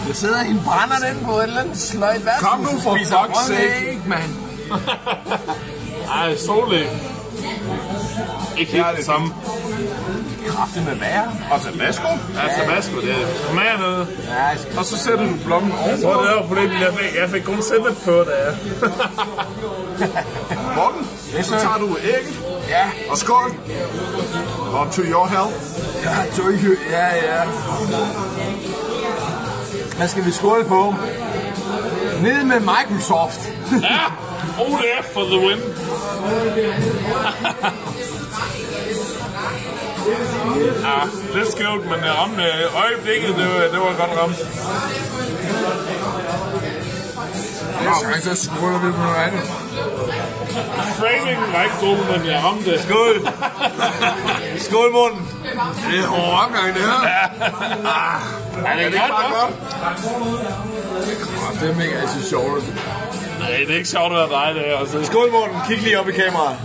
Jeg sidder i en brænder den på et eller andet sløjt værd. Kom nu for fuck's sake, mand. Ej, solæg. Ikke helt det samme. Kraftigt med værre. Og Tabasco. Ja, Tabasco, det er smager noget. Og så sætter du blommen Jeg tror, ovenpå. det var problemet. Jeg fik kun sættet på det. Morten, så tager du ægget. Ja. Og skål. Og to your health. Ja. Hvad skal vi skåle på? Ned med Microsoft. Ja, ODF for the win. Ja, lidt skævt, men jeg ramte øjeblikket, det var godt ramt. Så skåler vi på noget andet. Framing var ikke god, men jeg ramte. Skål. Skål, Morten. Det er hård omgang, det her. Ja, det er godt. Det er mega altså sjovt. Nej, det er ikke sjovt at være dig, det her. Skål, Morten. Kig lige op i kameraet.